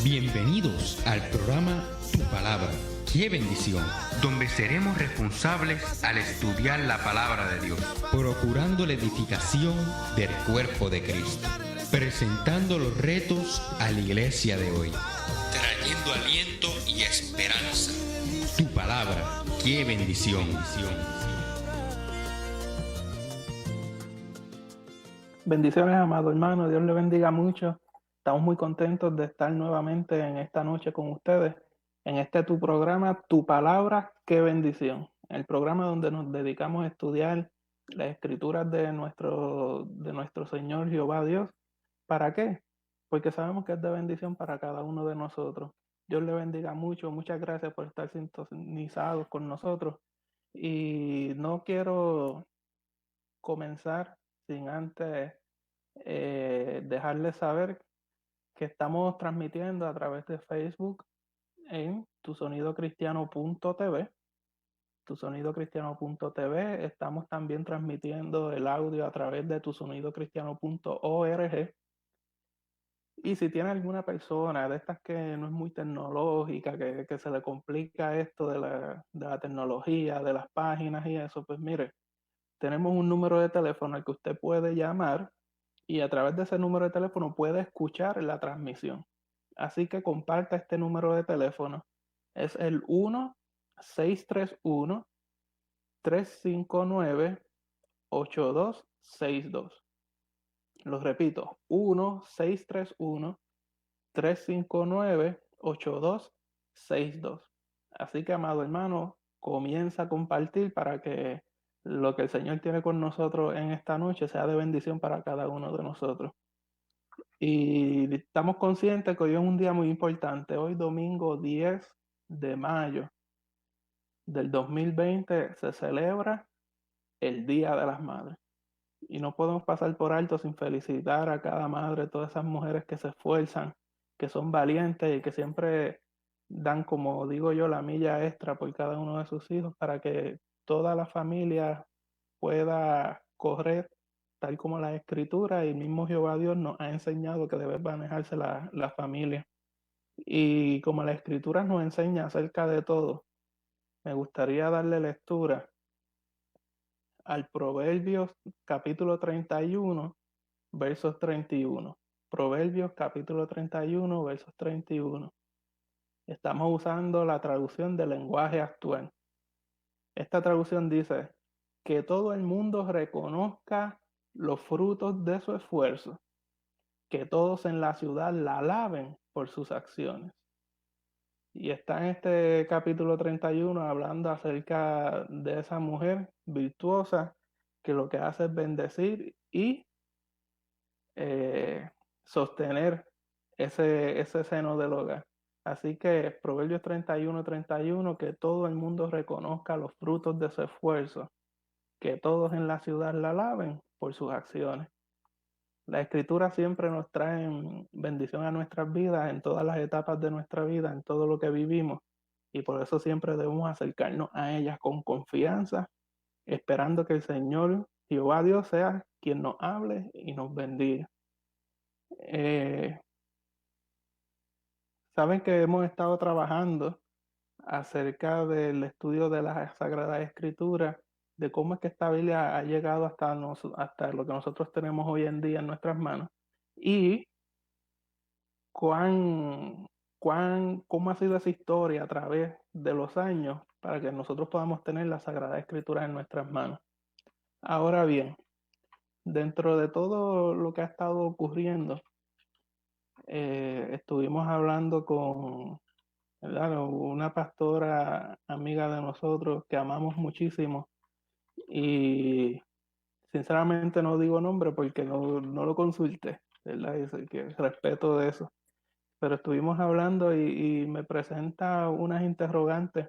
Bienvenidos al programa Tu Palabra, qué bendición, donde seremos responsables al estudiar la palabra de Dios, procurando la edificación del cuerpo de Cristo, presentando los retos a la iglesia de hoy, trayendo aliento y esperanza. Tu Palabra, qué bendición. Bendiciones, amado hermano, Dios le bendiga mucho. Estamos muy contentos de estar nuevamente en esta noche con ustedes, en este tu programa, Tu Palabra, qué bendición. El programa donde nos dedicamos a estudiar las escrituras de nuestro Señor Jehová Dios. ¿Para qué? Porque sabemos que es de bendición para cada uno de nosotros. Dios le bendiga mucho, muchas gracias por estar sintonizados con nosotros. Y no quiero comenzar sin antes dejarles saber que estamos transmitiendo a través de Facebook en tusonidocristiano.tv. Tusonidocristiano.tv. Estamos también transmitiendo el audio a través de tusonidocristiano.org. Y si tiene alguna persona de estas que no es muy tecnológica, que se le complica esto de la tecnología, de las páginas y eso, pues mire, tenemos un número de teléfono al que usted puede llamar y a través de ese número de teléfono puede escuchar la transmisión. Así que comparta este número de teléfono. Es el 1-631-359-8262. Lo repito, 1-631-359-8262. Así que, amado hermano, comienza a compartir para que lo que el Señor tiene con nosotros en esta noche sea de bendición para cada uno de nosotros. Y estamos conscientes que hoy es un día muy importante. Hoy, domingo 10 de mayo del 2020, se celebra el Día de las Madres. Y no podemos pasar por alto sin felicitar a cada madre, todas esas mujeres que se esfuerzan, que son valientes y que siempre dan, como digo yo, la milla extra por cada uno de sus hijos para que toda la familia pueda correr tal como la Escritura y el mismo Jehová Dios nos ha enseñado que debe manejarse la familia. Y como la Escritura nos enseña acerca de todo, me gustaría darle lectura al Proverbios capítulo 31, versos 31. Proverbios capítulo 31, versos 31. Estamos usando la traducción del lenguaje actual. Esta traducción dice: que todo el mundo reconozca los frutos de su esfuerzo, que todos en la ciudad la alaben por sus acciones. Y está en este capítulo 31 hablando acerca de esa mujer virtuosa que lo que hace es bendecir y sostener ese seno del hogar. Así que Proverbios 31, que todo el mundo reconozca los frutos de su esfuerzo, que todos en la ciudad la alaben por sus acciones. La Escritura siempre nos trae bendición a nuestras vidas, en todas las etapas de nuestra vida, en todo lo que vivimos. Y por eso siempre debemos acercarnos a ellas con confianza, esperando que el Señor, Jehová Dios, sea quien nos hable y nos bendiga. Saben que hemos estado trabajando acerca del estudio de las Sagradas Escrituras, de cómo es que esta Biblia ha llegado hasta lo que nosotros tenemos hoy en día en nuestras manos y cómo ha sido esa historia a través de los años para que nosotros podamos tener las Sagradas Escrituras en nuestras manos. Ahora bien, dentro de todo lo que ha estado ocurriendo, estuvimos hablando con una pastora amiga de nosotros que amamos muchísimo y sinceramente no digo nombre porque no lo consulté, ¿verdad? Y que respeto de eso. Pero estuvimos hablando y me presenta unas interrogantes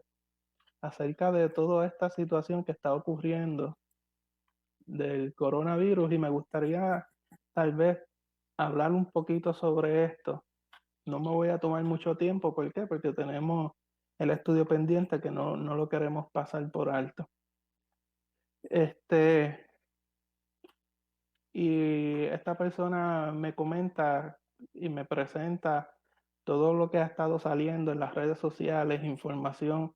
acerca de toda esta situación que está ocurriendo del coronavirus y me gustaría tal vez hablar un poquito sobre esto. No me voy a tomar mucho tiempo, ¿por qué? Porque tenemos el estudio pendiente que no lo queremos pasar por alto. Y esta persona me comenta y me presenta todo lo que ha estado saliendo en las redes sociales, información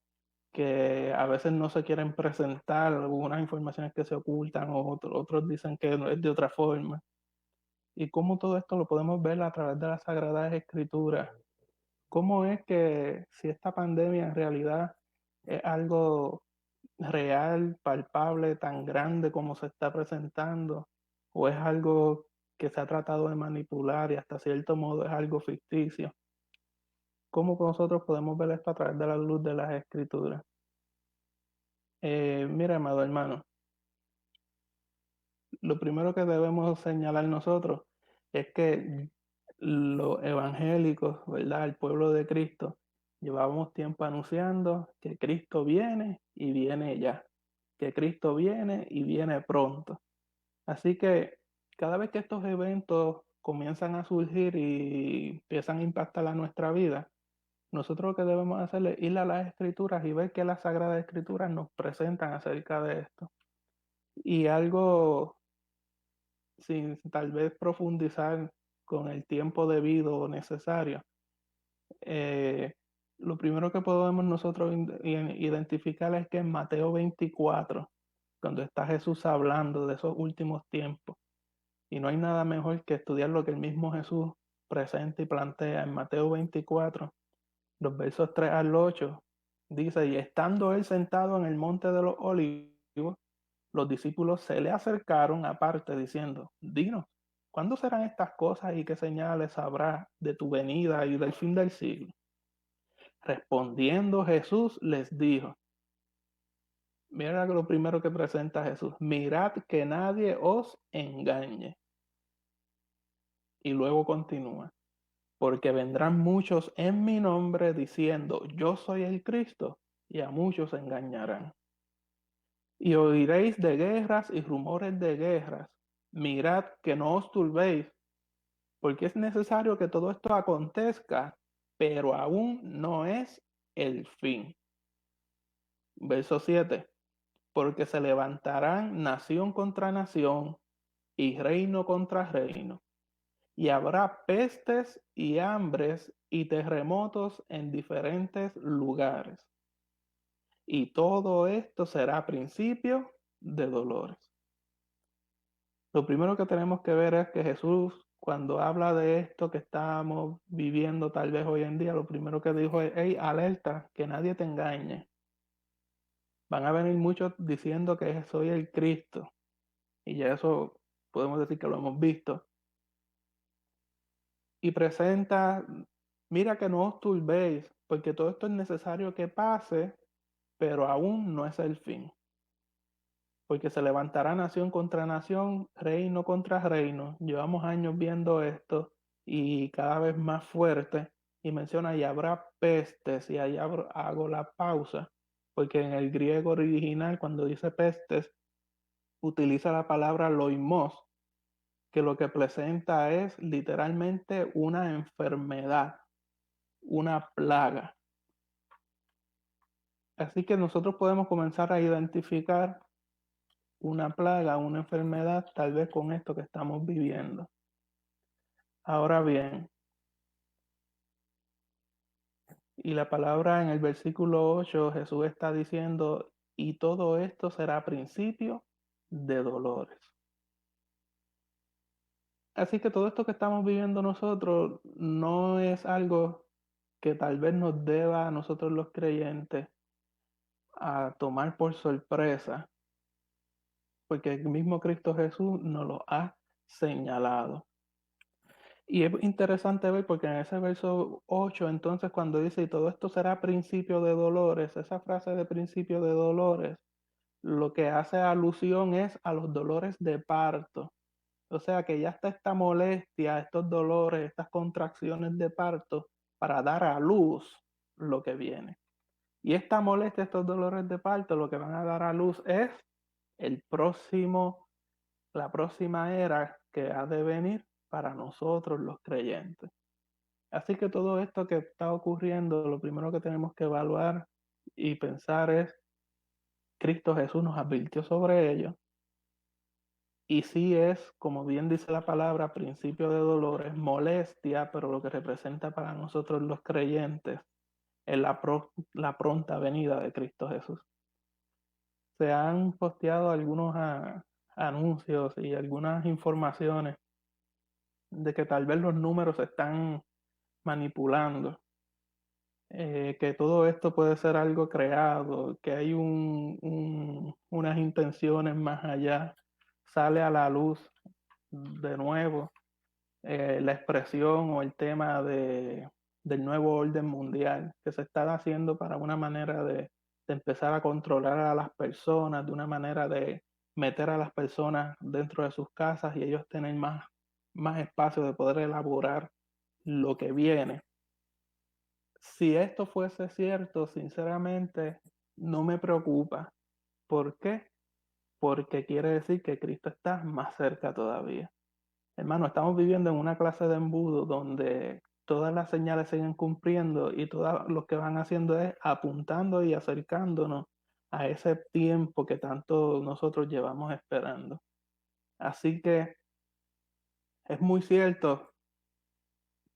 que a veces no se quieren presentar, algunas informaciones que se ocultan o otros dicen que es de otra forma. Y cómo todo esto lo podemos ver a través de las Sagradas Escrituras. ¿Cómo es que si esta pandemia en realidad es algo real, palpable, tan grande como se está presentando, o es algo que se ha tratado de manipular y hasta cierto modo es algo ficticio? ¿Cómo nosotros podemos ver esto a través de la luz de las Escrituras? Mira, amado hermano, lo primero que debemos señalar nosotros es que los evangélicos, ¿verdad? El pueblo de Cristo, llevábamos tiempo anunciando que Cristo viene y viene ya, que Cristo viene y viene pronto. Así que cada vez que estos eventos comienzan a surgir y empiezan a impactar a nuestra vida, nosotros lo que debemos hacer es ir a las Escrituras y ver que las Sagradas Escrituras nos presentan acerca de esto. Y algo sin tal vez profundizar con el tiempo debido o necesario, eh, lo primero que podemos nosotros identificar es que en Mateo 24, cuando está Jesús hablando de esos últimos tiempos, y no hay nada mejor que estudiar lo que el mismo Jesús presenta y plantea en Mateo 24, los versos 3 al 8, dice, y estando él sentado en el monte de los olivos, los discípulos se le acercaron aparte diciendo, dinos, ¿cuándo serán estas cosas y qué señales habrá de tu venida y del fin del siglo? Respondiendo Jesús les dijo, mira lo primero que presenta Jesús, mirad que nadie os engañe. Y luego continúa, porque vendrán muchos en mi nombre diciendo, yo soy el Cristo, y a muchos engañarán. Y oiréis de guerras y rumores de guerras. Mirad que no os turbéis, porque es necesario que todo esto acontezca, pero aún no es el fin. Verso 7. Porque se levantarán nación contra nación y reino contra reino, y habrá pestes y hambres y terremotos en diferentes lugares. Y todo esto será principio de dolores. Lo primero que tenemos que ver es que Jesús, cuando habla de esto que estamos viviendo tal vez hoy en día, lo primero que dijo es, hey, alerta, que nadie te engañe. Van a venir muchos diciendo que soy el Cristo. Y ya eso podemos decir que lo hemos visto. Y presenta, mira que no os turbéis, porque todo esto es necesario que pase, pero aún no es el fin. Porque se levantará nación contra nación, reino contra reino. Llevamos años viendo esto y cada vez más fuerte. Y menciona, y habrá pestes, y ahí hago la pausa, porque en el griego original, cuando dice pestes, utiliza la palabra loimos, que lo que presenta es literalmente una enfermedad, una plaga. Así que nosotros podemos comenzar a identificar una plaga, una enfermedad, tal vez con esto que estamos viviendo. Ahora bien, y la palabra en el versículo 8, Jesús está diciendo, y todo esto será principio de dolores. Así que todo esto que estamos viviendo nosotros no es algo que tal vez nos deba a nosotros los creyentes a tomar por sorpresa, porque el mismo Cristo Jesús nos lo ha señalado. Y es interesante ver porque en ese verso 8, entonces cuando dice, y todo esto será principio de dolores, esa frase de principio de dolores, lo que hace alusión es a los dolores de parto. O sea que ya está esta molestia, estos dolores, estas contracciones de parto para dar a luz lo que viene. Y esta molestia, estos dolores de parto, lo que van a dar a luz es la próxima era que ha de venir para nosotros los creyentes. Así que todo esto que está ocurriendo, lo primero que tenemos que evaluar y pensar es, Cristo Jesús nos advirtió sobre ello. Y sí es, como bien dice la palabra, principio de dolor, es molestia, pero lo que representa para nosotros los creyentes es la pronta venida de Cristo Jesús. Se han posteado algunos anuncios y algunas informaciones de que tal vez los números se están manipulando, que todo esto puede ser algo creado, que hay unas intenciones más allá. Sale a la luz de nuevo la expresión o el tema del nuevo orden mundial que se está haciendo para una manera de empezar a controlar a las personas, de una manera de meter a las personas dentro de sus casas y ellos tienen más espacio de poder elaborar lo que viene. Si esto fuese cierto, sinceramente, no me preocupa. ¿Por qué? Porque quiere decir que Cristo está más cerca todavía. Hermano, estamos viviendo en una clase de embudo donde todas las señales siguen cumpliendo y todo lo que van haciendo es apuntando y acercándonos a ese tiempo que tanto nosotros llevamos esperando. Así que es muy cierto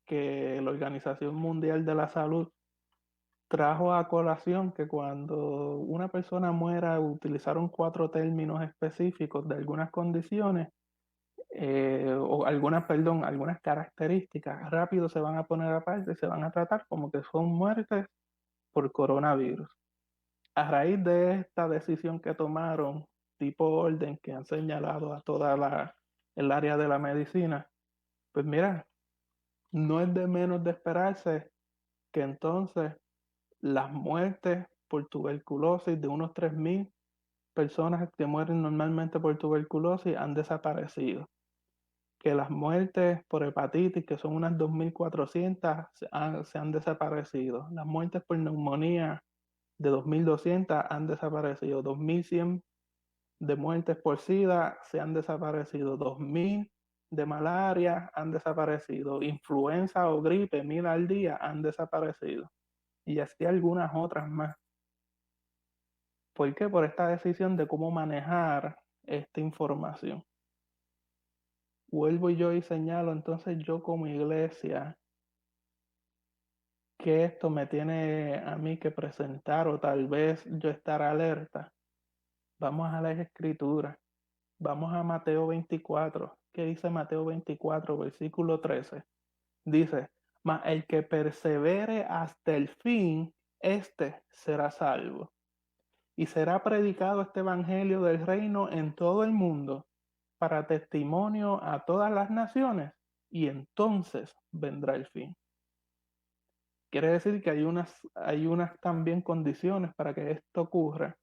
que la Organización Mundial de la Salud trajo a colación que cuando una persona muera utilizaron 4 términos específicos de algunas condiciones o algunas características rápido se van a poner aparte y se van a tratar como que son muertes por coronavirus. A raíz de esta decisión que tomaron, tipo orden que han señalado a toda el área de la medicina, pues mira, no es de menos de esperarse que entonces las muertes por tuberculosis de unos 3.000 personas que mueren normalmente por tuberculosis han desaparecido, que las muertes por hepatitis, que son unas 2.400, se han desaparecido. Las muertes por neumonía de 2.200 han desaparecido. 2.100 de muertes por SIDA se han desaparecido. 2.000 de malaria han desaparecido. Influenza o gripe, 1.000 al día han desaparecido. Y así algunas otras más. ¿Por qué? Por esta decisión de cómo manejar esta información. Vuelvo yo y señalo, entonces yo como iglesia, que esto me tiene a mí que presentar o tal vez yo estar alerta. Vamos a la escritura, vamos a Mateo 24. ¿Qué dice Mateo 24, versículo 13? Dice, mas el que persevere hasta el fin, este será salvo. Y será predicado este evangelio del reino en todo el mundo para testimonio a todas las naciones, y entonces vendrá el fin. Quiere decir que hay unas también condiciones para que esto ocurra,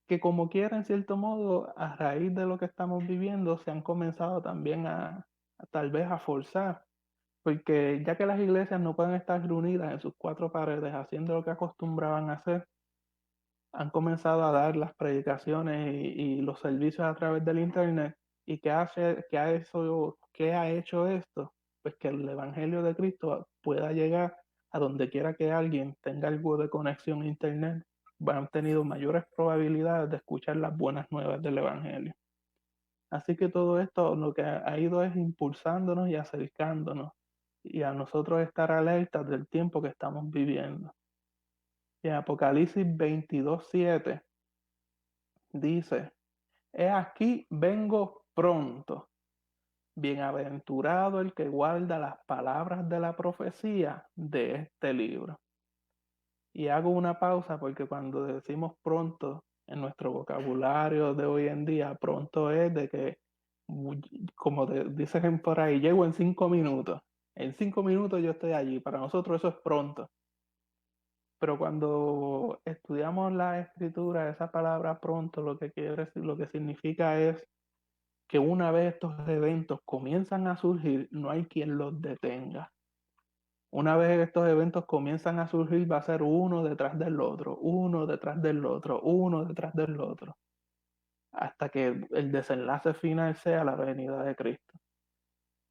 que como quiera, en cierto modo, a raíz de lo que estamos viviendo, se han comenzado también a tal vez a forzar, porque ya que las iglesias no pueden estar reunidas en sus 4 paredes haciendo lo que acostumbraban a hacer, han comenzado a dar las predicaciones y los servicios a través del internet. ¿Y qué ha hecho esto? Pues que el evangelio de Cristo pueda llegar a donde quiera que alguien tenga algo de conexión a internet. Han tenido mayores probabilidades de escuchar las buenas nuevas del evangelio. Así que todo esto lo que ha ido es impulsándonos y acercándonos y a nosotros estar alertas del tiempo que estamos viviendo. Y en Apocalipsis 22:7 dice, he aquí vengo pronto, bienaventurado el que guarda las palabras de la profecía de este libro. Y hago una pausa porque cuando decimos pronto en nuestro vocabulario de hoy en día, pronto es de que, como dicen por ahí, llego en 5 minutos. En 5 minutos yo estoy allí. Para nosotros eso es pronto. Pero cuando estudiamos la escritura, esa palabra pronto lo que quiere decir, lo que significa es que una vez estos eventos comienzan a surgir, no hay quien los detenga. Una vez estos eventos comienzan a surgir, va a ser uno detrás del otro, uno detrás del otro, uno detrás del otro, hasta que el desenlace final sea la venida de Cristo.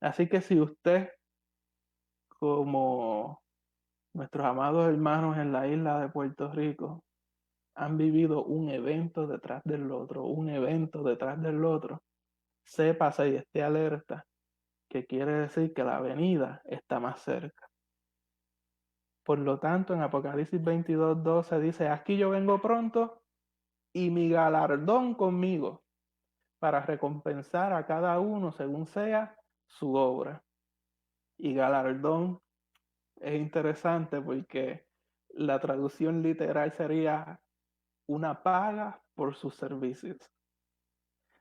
Así que si usted, como nuestros amados hermanos en la isla de Puerto Rico, han vivido un evento detrás del otro, un evento detrás del otro, sépase y esté alerta, que quiere decir que la venida está más cerca. Por lo tanto, en Apocalipsis 22:12 dice, aquí yo vengo pronto y mi galardón conmigo para recompensar a cada uno según sea su obra. Y galardón es interesante porque la traducción literal sería una paga por sus servicios.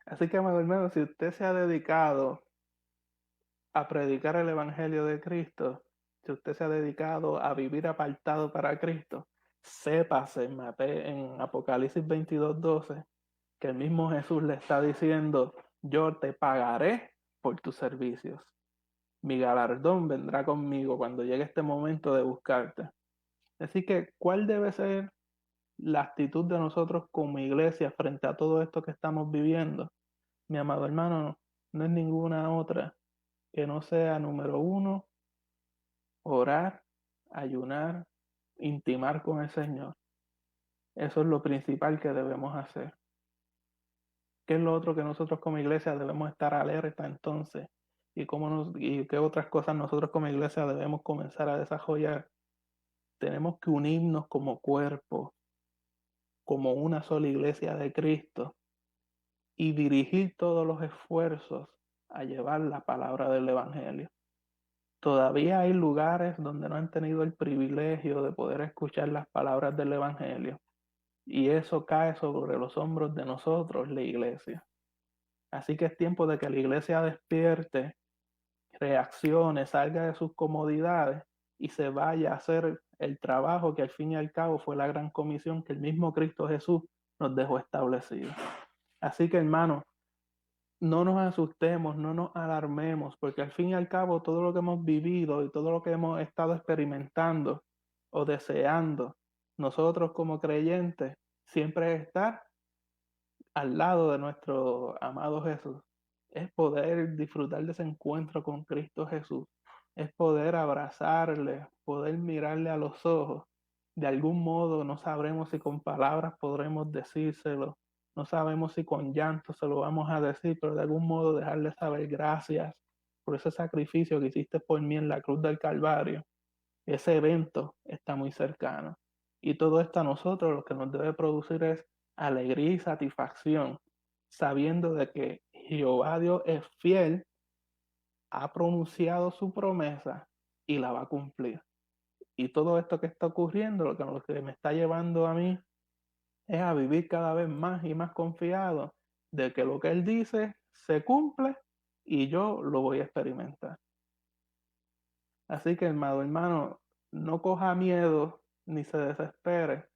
Así que, amado hermano, si usted se ha dedicado a predicar el Evangelio de Cristo, si usted se ha dedicado a vivir apartado para Cristo, sépase en Apocalipsis 22:12 que el mismo Jesús le está diciendo, yo te pagaré por tus servicios. Mi galardón vendrá conmigo cuando llegue este momento de buscarte. Así que, ¿cuál debe ser la actitud de nosotros como iglesia frente a todo esto que estamos viviendo? Mi amado hermano, no es ninguna otra que no sea, número uno, orar, ayunar, intimar con el Señor. Eso es lo principal que debemos hacer. ¿Qué es lo otro que nosotros como iglesia debemos estar alerta entonces? ¿Y qué otras cosas nosotros como iglesia debemos comenzar a desarrollar? Tenemos que unirnos como cuerpo, como una sola iglesia de Cristo y dirigir todos los esfuerzos a llevar la palabra del Evangelio. Todavía hay lugares donde no han tenido el privilegio de poder escuchar las palabras del Evangelio y eso cae sobre los hombros de nosotros, la iglesia. Así que es tiempo de que la iglesia despierte, reaccione, salga de sus comodidades y se vaya a hacer el trabajo que al fin y al cabo fue la gran comisión que el mismo Cristo Jesús nos dejó establecido. Así que, hermanos, no nos asustemos, no nos alarmemos, porque al fin y al cabo todo lo que hemos vivido y todo lo que hemos estado experimentando o deseando nosotros como creyentes siempre es estar al lado de nuestro amado Jesús. Es poder disfrutar de ese encuentro con Cristo Jesús. Es poder abrazarle, poder mirarle a los ojos. De algún modo no sabremos si con palabras podremos decírselo. No sabemos si con llanto se lo vamos a decir, pero de algún modo dejarle saber gracias por ese sacrificio que hiciste por mí en la cruz del Calvario. Ese evento está muy cercano. Y todo esto a nosotros lo que nos debe producir es alegría y satisfacción, sabiendo de que Jehová Dios es fiel, ha pronunciado su promesa y la va a cumplir. Y todo esto que está ocurriendo, lo que me está llevando a mí es a vivir cada vez más y más confiado de que lo que Él dice se cumple y yo lo voy a experimentar. Así que, hermano, no coja miedo ni se desespere.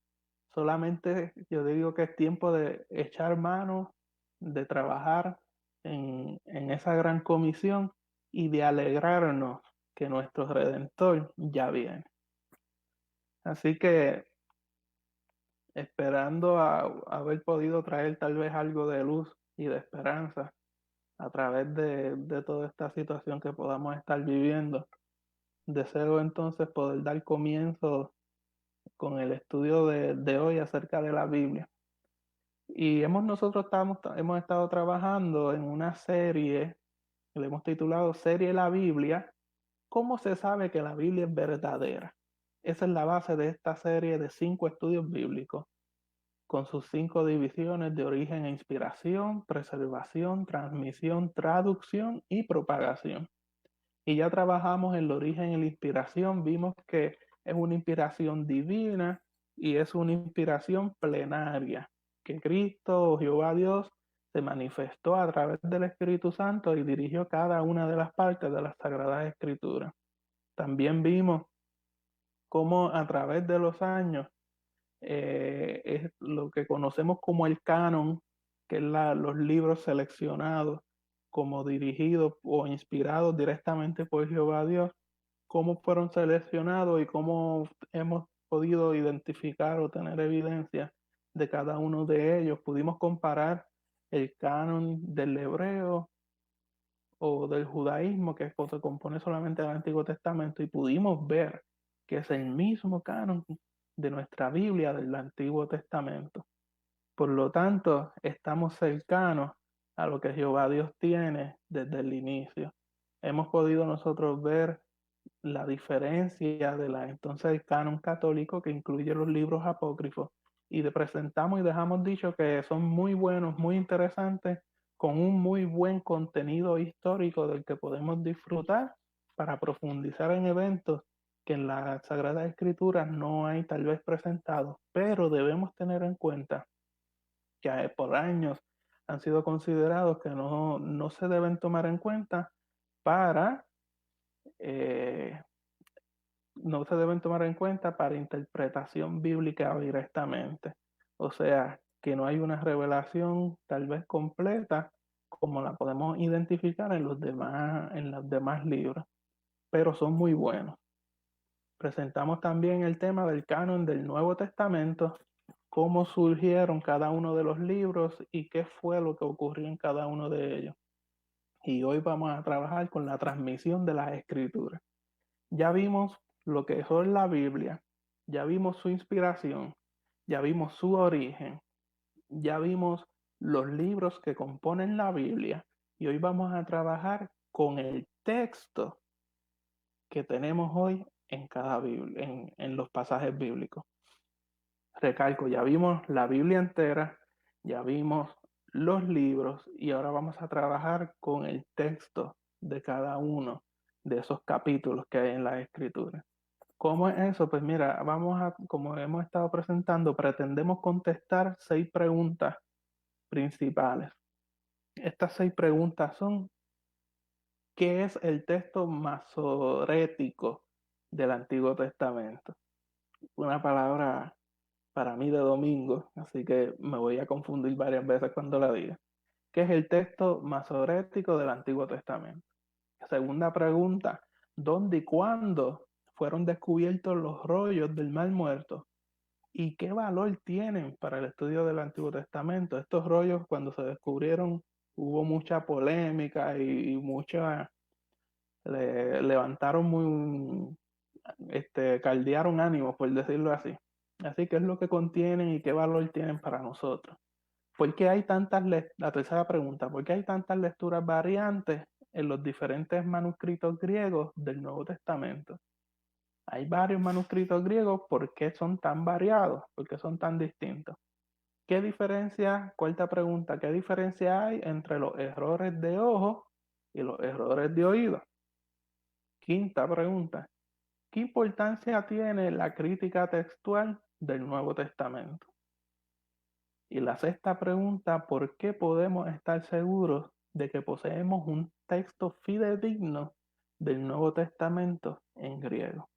Solamente yo digo que es tiempo de echar mano, de trabajar en esa gran comisión y de alegrarnos que nuestro Redentor ya viene. Así que esperando haber podido traer tal vez algo de luz y de esperanza a través de toda esta situación que podamos estar viviendo. Deseo entonces poder dar comienzo con el estudio de hoy acerca de la Biblia. Y hemos estado trabajando en una serie que le hemos titulado Serie La Biblia. ¿Cómo se sabe que la Biblia es verdadera? Esa es la base de esta serie de 5 estudios bíblicos, con sus 5 divisiones de origen e inspiración, preservación, transmisión, traducción y propagación. Y ya trabajamos en el origen y la inspiración, vimos que es una inspiración divina y es una inspiración plenaria, que Cristo o Jehová Dios se manifestó a través del Espíritu Santo y dirigió cada una de las partes de las Sagradas Escrituras. También vimos cómo a través de los años es lo que conocemos como el canon, que es los libros seleccionados como dirigidos o inspirados directamente por Jehová Dios, cómo fueron seleccionados y cómo hemos podido identificar o tener evidencia de cada uno de ellos. Pudimos comparar el canon del hebreo o del judaísmo, que se compone solamente del Antiguo Testamento, y pudimos ver que es el mismo canon de nuestra Biblia del Antiguo Testamento. Por lo tanto, estamos cercanos a lo que Jehová Dios tiene desde el inicio. Hemos podido nosotros ver la diferencia de la entonces el canon católico, que incluye los libros apócrifos, y presentamos y dejamos dicho que son muy buenos, muy interesantes, con un muy buen contenido histórico del que podemos disfrutar para profundizar en eventos que en la Sagrada Escritura no hay tal vez presentados, pero debemos tener en cuenta que por años han sido considerados que no se deben tomar en cuenta para eh, no se deben tomar en cuenta para interpretación bíblica directamente. O sea, que no hay una revelación tal vez completa como la podemos identificar en los demás libros, pero son muy buenos. Presentamos también el tema del canon del Nuevo Testamento, cómo surgieron cada uno de los libros y qué fue lo que ocurrió en cada uno de ellos. Y hoy vamos a trabajar con la transmisión de las escrituras. Ya vimos lo que es la Biblia, ya vimos su inspiración, ya vimos su origen, ya vimos los libros que componen la Biblia y hoy vamos a trabajar con el texto que tenemos hoy en cada Biblia, en los pasajes bíblicos. Recalco, ya vimos la Biblia entera, ya vimos los libros y ahora vamos a trabajar con el texto de cada uno de esos capítulos que hay en la Escritura. ¿Cómo es eso? Pues mira, como hemos estado presentando, pretendemos contestar 6 preguntas principales. Estas 6 preguntas son: ¿qué es el texto masorético del Antiguo Testamento? Una palabra para mí de domingo, así que me voy a confundir varias veces cuando la diga. ¿Qué es el texto masorético del Antiguo Testamento? Segunda pregunta: ¿dónde y cuándo fueron descubiertos los rollos del Mar Muerto? ¿Y qué valor tienen para el estudio del Antiguo Testamento? Estos rollos, cuando se descubrieron, hubo mucha polémica y levantaron caldearon ánimos, por decirlo así. Así que es lo que contienen y qué valor tienen para nosotros. ¿Por qué hay la tercera pregunta, ¿por qué hay tantas lecturas variantes en los diferentes manuscritos griegos del Nuevo Testamento? Hay varios manuscritos griegos, ¿por qué son tan variados? ¿Por qué son tan distintos? Cuarta pregunta, ¿qué diferencia hay entre los errores de ojo y los errores de oído? Quinta pregunta, ¿qué importancia tiene la crítica textual del Nuevo Testamento? Y la sexta pregunta, ¿por qué podemos estar seguros de que poseemos un texto fidedigno del Nuevo Testamento en griego?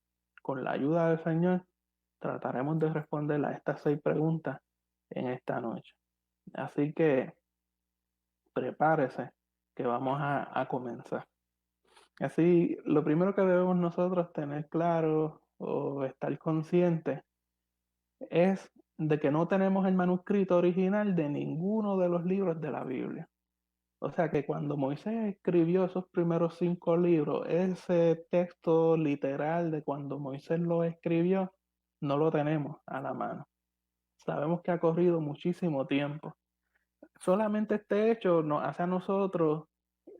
Con la ayuda del Señor, trataremos de responder a estas 6 preguntas en esta noche. Así que prepárese, que vamos a comenzar. Así, lo primero que debemos nosotros tener claro o estar conscientes es de que no tenemos el manuscrito original de ninguno de los libros de la Biblia. O sea que cuando Moisés escribió esos primeros 5 libros, ese texto literal de cuando Moisés lo escribió, no lo tenemos a la mano. Sabemos que ha corrido muchísimo tiempo. Solamente este hecho nos hace a nosotros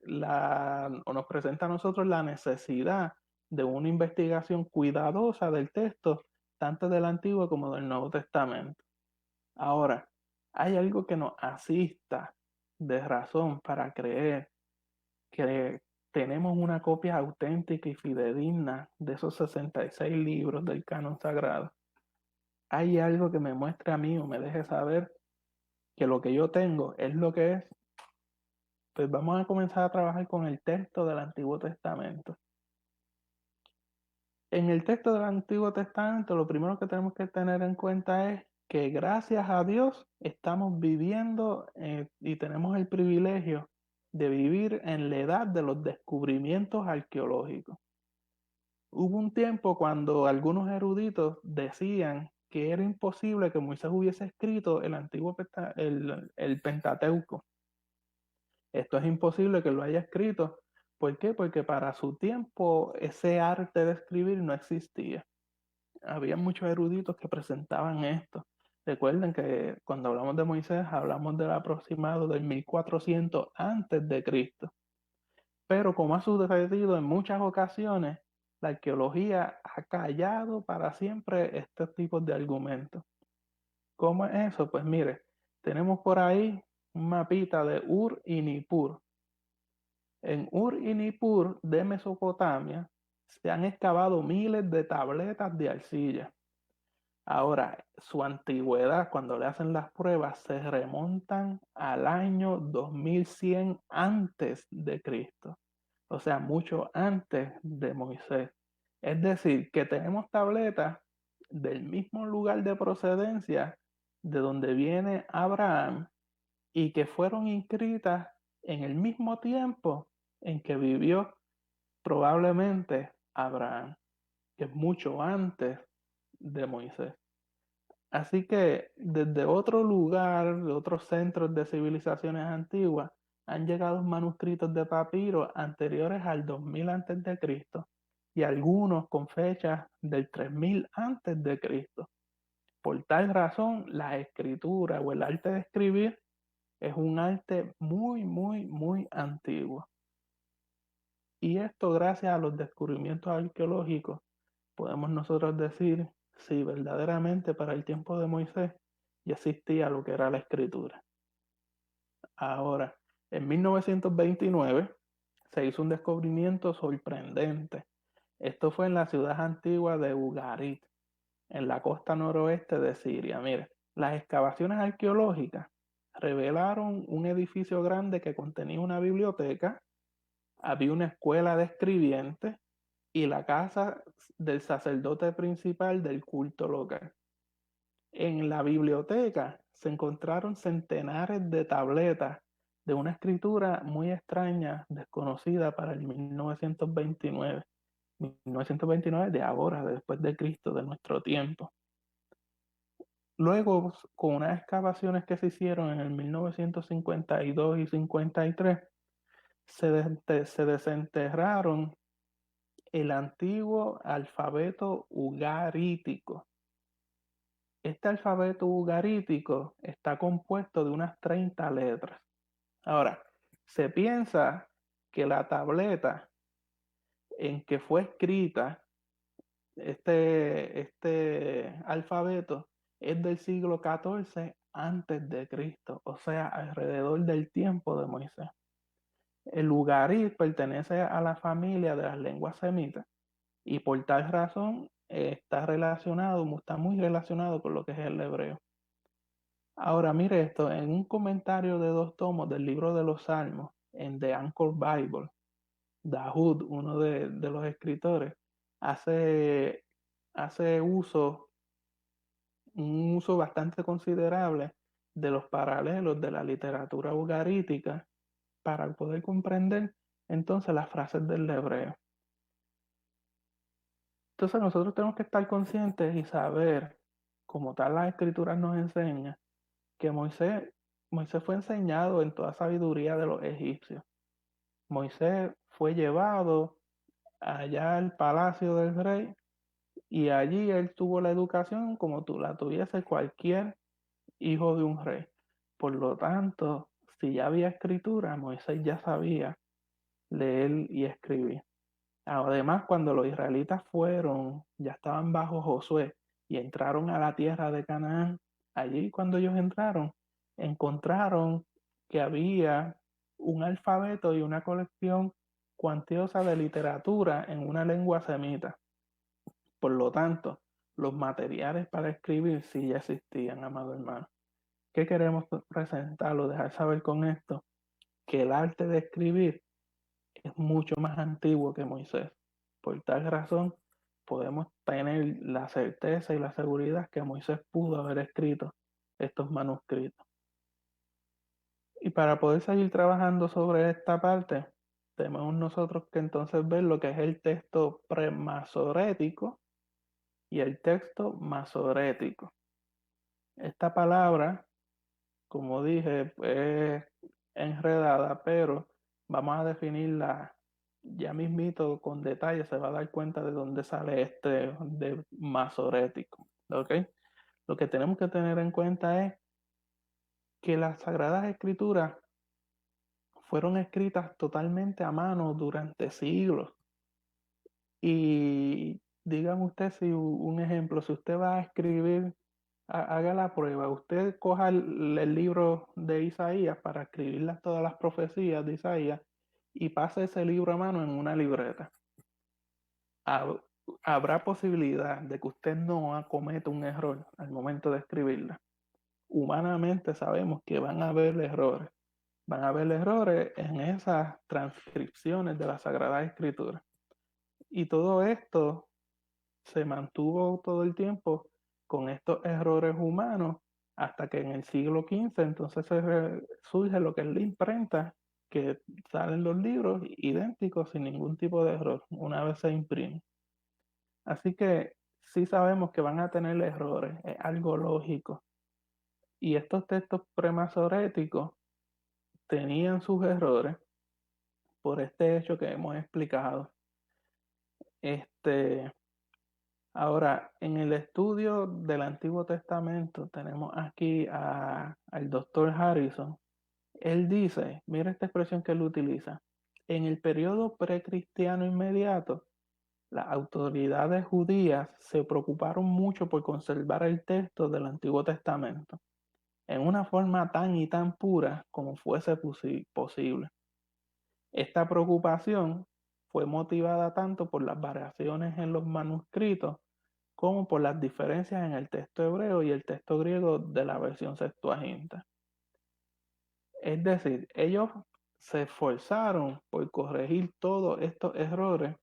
o nos presenta a nosotros la necesidad de una investigación cuidadosa del texto, tanto del Antiguo como del Nuevo Testamento. Ahora, hay algo que nos asista de razón para creer que tenemos una copia auténtica y fidedigna de esos 66 libros del canon sagrado. Hay algo que me muestre a mí o me deje saber que lo que yo tengo es lo que es. Pues vamos a comenzar a trabajar con el texto del Antiguo Testamento. En el texto del Antiguo Testamento, lo primero que tenemos que tener en cuenta es que gracias a Dios estamos viviendo y tenemos el privilegio de vivir en la edad de los descubrimientos arqueológicos. Hubo un tiempo cuando algunos eruditos decían que era imposible que Moisés hubiese escrito el Pentateuco. Esto es imposible que lo haya escrito. ¿Por qué? Porque para su tiempo ese arte de escribir no existía. Había muchos eruditos que presentaban esto. Recuerden que cuando hablamos de Moisés hablamos del aproximado del 1400 antes de Cristo. Pero como ha sucedido en muchas ocasiones, la arqueología ha callado para siempre estos tipos de argumentos. ¿Cómo es eso? Pues mire, tenemos por ahí un mapita de Ur y Nippur. En Ur y Nippur de Mesopotamia se han excavado miles de tabletas de arcilla. Ahora, su antigüedad, cuando le hacen las pruebas, se remontan al año 2100 antes de Cristo. O sea, mucho antes de Moisés. Es decir, que tenemos tabletas del mismo lugar de procedencia de donde viene Abraham y que fueron inscritas en el mismo tiempo en que vivió probablemente Abraham, que es mucho antes de Moisés. Así que desde otro lugar, de otros centros de civilizaciones antiguas, han llegado manuscritos de papiro anteriores al 2000 antes de Cristo y algunos con fechas del 3000 antes de Cristo. Por tal razón, la escritura o el arte de escribir es un arte muy antiguo. Y esto gracias a los descubrimientos arqueológicos podemos nosotros decir si verdaderamente para el tiempo de Moisés ya existía lo que era la escritura. Ahora, en 1929 se hizo un descubrimiento sorprendente. Esto fue en la ciudad antigua de Ugarit, en la costa noroeste de Siria. Mire, las excavaciones arqueológicas revelaron un edificio grande que contenía una biblioteca, había una escuela de escribientes y la casa del sacerdote principal del culto local. En la biblioteca se encontraron centenares de tabletas de una escritura muy extraña, desconocida para el 1929. 1929 de ahora, después de Cristo, de nuestro tiempo. Luego, con unas excavaciones que se hicieron en el 1952 y 53, se desenterraron el antiguo alfabeto ugarítico. Este alfabeto ugarítico está compuesto de unas 30 letras. Ahora, se piensa que la tableta en que fue escrita este alfabeto es del siglo XIV antes de Cristo, o sea, alrededor del tiempo de Moisés. El ugarí pertenece a la familia de las lenguas semitas y por tal razón está muy relacionado con lo que es el hebreo. Ahora mire esto, en un comentario de 2 tomos del libro de los Salmos, en The Anchor Bible, Dahoud, uno de los escritores, hace un uso bastante considerable de los paralelos de la literatura ugarítica para poder comprender entonces las frases del hebreo. Entonces nosotros tenemos que estar conscientes y saber, como tal las escrituras nos enseñan, que Moisés fue enseñado en toda sabiduría de los egipcios. Moisés fue llevado allá al palacio del rey y allí él tuvo la educación como tú la tuviese cualquier hijo de un rey. Por lo tanto, si ya había escritura, Moisés ya sabía leer y escribir. Además, cuando los israelitas ya estaban bajo Josué y entraron a la tierra de Canaán, allí cuando ellos encontraron que había un alfabeto y una colección cuantiosa de literatura en una lengua semita. Por lo tanto, los materiales para escribir sí ya existían, amado hermano. ¿Qué queremos presentar o dejar saber con esto? Que el arte de escribir es mucho más antiguo que Moisés. Por tal razón, podemos tener la certeza y la seguridad que Moisés pudo haber escrito estos manuscritos. Y para poder seguir trabajando sobre esta parte, tenemos nosotros que entonces ver lo que es el texto premasorético y el texto masorético. Esta palabra, como dije, es enredada, pero vamos a definirla ya mismito con detalle, se va a dar cuenta de dónde sale este de masorético. ¿Ok? Lo que tenemos que tener en cuenta es que las Sagradas Escrituras fueron escritas totalmente a mano durante siglos. Y dígame usted si un ejemplo, si usted va a escribir, haga la prueba, usted coja el libro de Isaías para escribir todas las profecías de Isaías y pase ese libro a mano en una libreta. Habrá posibilidad de que usted no acometa un error al momento de escribirla. Humanamente sabemos que van a haber errores. Van a haber errores en esas transcripciones de la Sagrada Escritura. Y todo esto se mantuvo todo el tiempo con estos errores humanos hasta que en el siglo XV entonces surge lo que es la imprenta, que salen los libros idénticos sin ningún tipo de error una vez se imprime. Así que sí sabemos que van a tener errores, es algo lógico. Y estos textos premasoréticos tenían sus errores por este hecho que hemos explicado. Ahora, en el estudio del Antiguo Testamento tenemos aquí al doctor Harrison. Él dice, mira esta expresión que él utiliza, en el periodo precristiano inmediato, las autoridades judías se preocuparon mucho por conservar el texto del Antiguo Testamento en una forma tan y tan pura como fuese posible. Esta preocupación fue motivada tanto por las variaciones en los manuscritos como por las diferencias en el texto hebreo y el texto griego de la versión Septuaginta. Es decir, ellos se esforzaron por corregir todos estos errores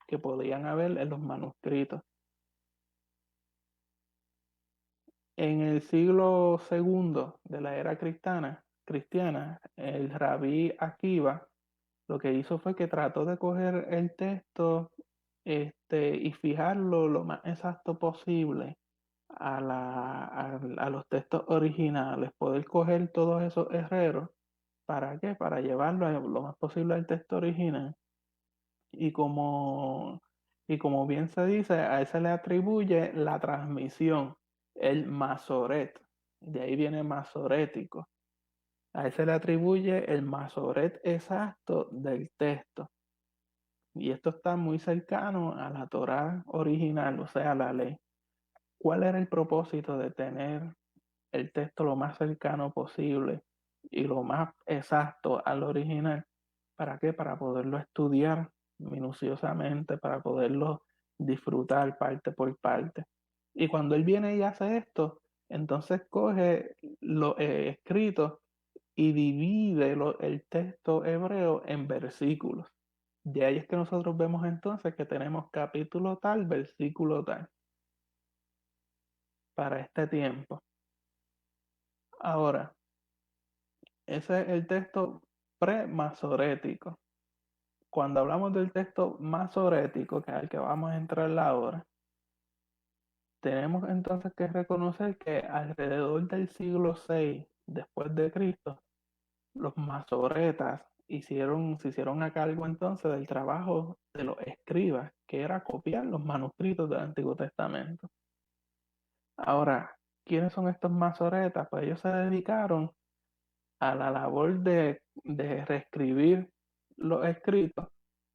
que podían haber en los manuscritos. En el siglo segundo de la era cristiana, el rabí Akiva lo que hizo fue que trató de coger el texto y fijarlo lo más exacto posible a los textos originales, poder coger todos esos errores. ¿Para qué? Para llevarlo lo más posible al texto original. Y como, y como bien se dice, a él se le atribuye la transmisión, el masoret. De ahí viene masorético. A él se le atribuye el masoret exacto del texto. Y esto está muy cercano a la Torá original, o sea, la ley. ¿Cuál era el propósito de tener el texto lo más cercano posible y lo más exacto al original? ¿Para qué? Para poderlo estudiar minuciosamente, para poderlo disfrutar parte por parte. Y cuando él viene y hace esto, entonces coge lo escrito y divide el texto hebreo en versículos. De ahí es que nosotros vemos entonces que tenemos capítulo tal, versículo tal, para este tiempo. Ahora, ese es el texto pre-masorético. Cuando hablamos del texto masorético, que es el que vamos a entrar ahora, tenemos entonces que reconocer que alrededor del siglo VI después de Cristo, los masoretas se hicieron a cargo entonces del trabajo de los escribas, que era copiar los manuscritos del Antiguo Testamento. Ahora, ¿quiénes son estos masoretas? Pues ellos se dedicaron a la labor de reescribir los escritos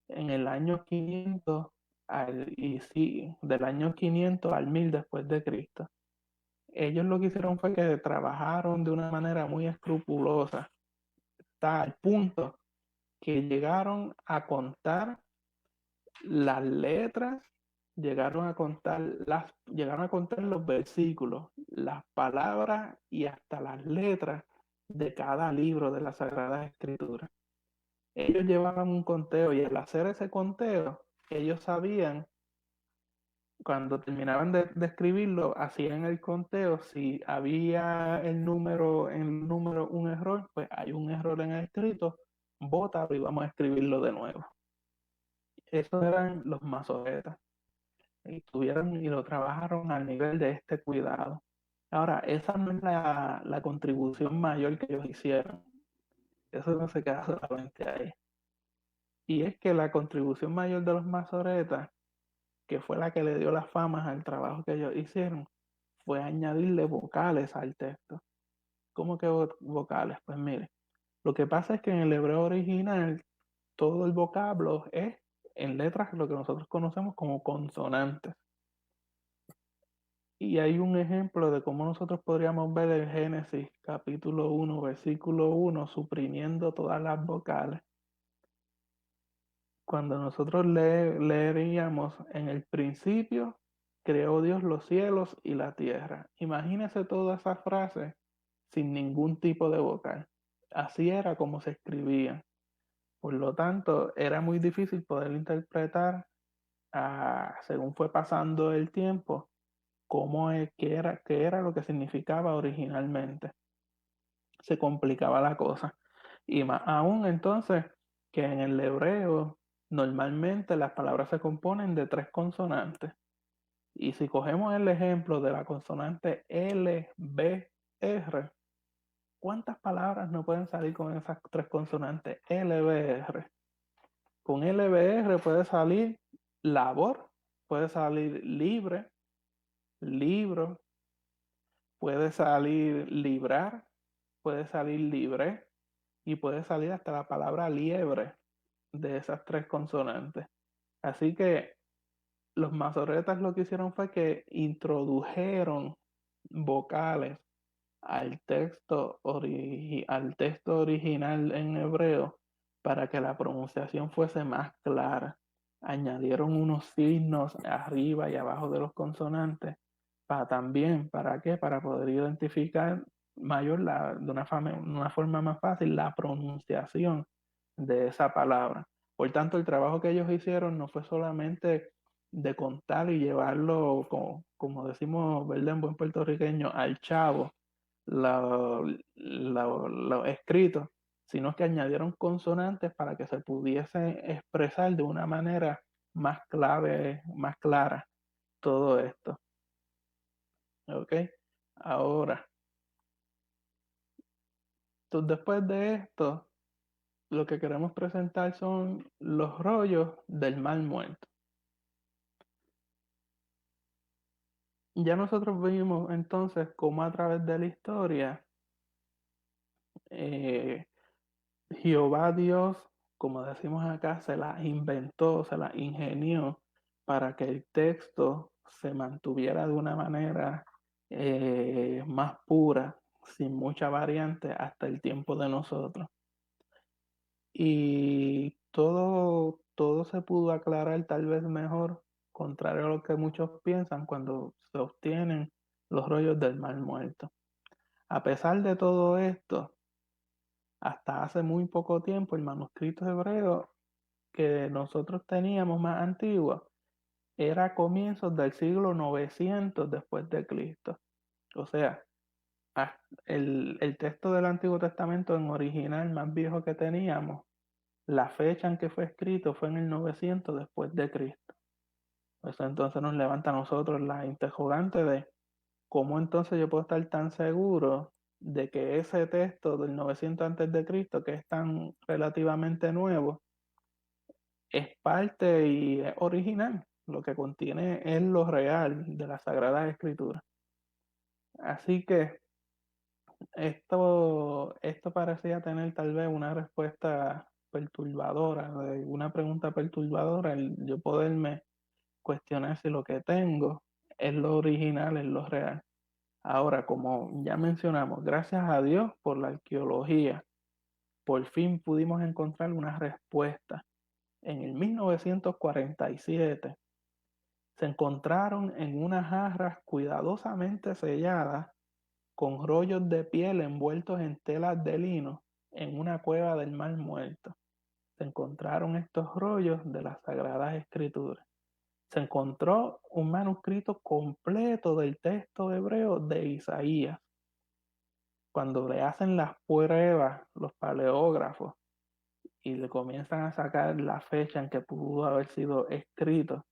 en el año 500 del año 500 al 1000 después de Cristo. Ellos lo que hicieron fue que trabajaron de una manera muy escrupulosa, hasta el punto que llegaron a contar las letras, llegaron a contar los versículos, las palabras y hasta las letras de cada libro de la Sagrada Escritura. Ellos llevaban un conteo y al hacer ese conteo, ellos sabían, cuando terminaban de escribirlo, hacían el conteo, si había en el número un error, pues hay un error en el escrito, bótalo y vamos a escribirlo de nuevo. Esos eran los masoretas. Y lo trabajaron al nivel de este cuidado. Ahora, esa no es la contribución mayor que ellos hicieron. Eso no se queda solamente ahí. Y es que la contribución mayor de los masoretas, que fue la que le dio las famas al trabajo que ellos hicieron, fue añadirle vocales al texto. ¿Cómo que vocales? Pues mire, lo que pasa es que en el hebreo original todo el vocablo es en letras lo que nosotros conocemos como consonantes. Y hay un ejemplo de cómo nosotros podríamos ver el Génesis capítulo 1, versículo 1, suprimiendo todas las vocales. Cuando nosotros leeríamos en el principio, creó Dios los cielos y la tierra. Imagínese toda esa frase sin ningún tipo de vocal. Así era como se escribía. Por lo tanto, era muy difícil poder interpretar, según fue pasando el tiempo, qué era lo que significaba originalmente. Se complicaba la cosa. Y más aún entonces que en el hebreo normalmente las palabras se componen de 3 consonantes. Y si cogemos el ejemplo de la consonante L, B, R, ¿cuántas palabras no pueden salir con esas 3 consonantes L, B, R? Con L, B, R puede salir labor, puede salir libre, libro, puede salir librar, puede salir libre y puede salir hasta la palabra liebre de esas 3 consonantes. Así que los masoretas lo que hicieron fue que introdujeron vocales al texto original en hebreo para que la pronunciación fuese más clara. Añadieron unos signos arriba y abajo de los consonantes ¿para qué? Para poder identificar de una forma más fácil la pronunciación de esa palabra. Por tanto, el trabajo que ellos hicieron no fue solamente de contar y llevarlo, como decimos, ¿verdad? En buen puertorriqueño, al chavo, lo escrito, sino que añadieron consonantes para que se pudiese expresar de una manera más más clara todo esto. ¿Ok? Ahora, después de esto, lo que queremos presentar son los rollos del mal muerto. Ya nosotros vimos entonces cómo a través de la historia eh, Jehová Dios, como decimos acá, se la inventó, se la ingenió para que el texto se mantuviera de una manera más pura, sin mucha variante, hasta el tiempo de nosotros. Y todo se pudo aclarar tal vez mejor, contrario a lo que muchos piensan cuando se obtienen los rollos del mal muerto. A pesar de todo esto, hasta hace muy poco tiempo el manuscrito hebreo que nosotros teníamos más antiguo era a comienzos del siglo 900 después de Cristo. O sea, el texto del Antiguo Testamento en original más viejo que teníamos, la fecha en que fue escrito fue en el 900 después de Cristo. Eso entonces nos levanta a nosotros la interrogante de cómo entonces yo puedo estar tan seguro de que ese texto del 900 antes de Cristo, que es tan relativamente nuevo, es parte y es original. Lo que contiene es lo real de las Sagradas Escrituras. Así que esto parecía tener tal vez una respuesta perturbadora, una pregunta perturbadora, el yo poderme cuestionar si lo que tengo es lo original, es lo real. Ahora, como ya mencionamos, gracias a Dios por la arqueología, por fin pudimos encontrar una respuesta. En el 1947 se encontraron en unas jarras cuidadosamente selladas con rollos de piel envueltos en telas de lino en una cueva del Mar Muerto. Se encontraron estos rollos de las Sagradas Escrituras. Se encontró un manuscrito completo del texto hebreo de Isaías. Cuando le hacen las pruebas los paleógrafos y le comienzan a sacar la fecha en que pudo haber sido escrito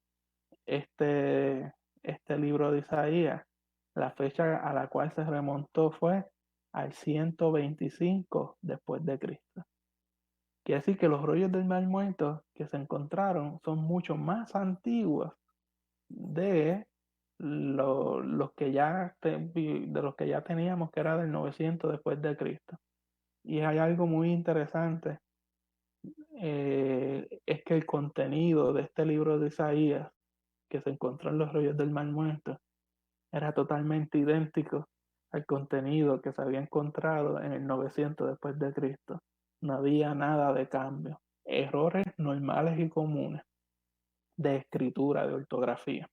este libro de Isaías, la fecha a la cual se remontó fue al 125 después de Cristo. Quiere decir que los rollos del Mar Muerto que se encontraron son mucho más antiguos de los que ya de los que ya teníamos, que era del 900 después de Cristo. Y hay algo muy interesante, es que el contenido de este libro de Isaías, que se encontró en los rollos del Mar Muerto, era totalmente idéntico al contenido que se había encontrado en el 900 después de Cristo. No había nada de cambio. Errores normales y comunes de escritura, de ortografía.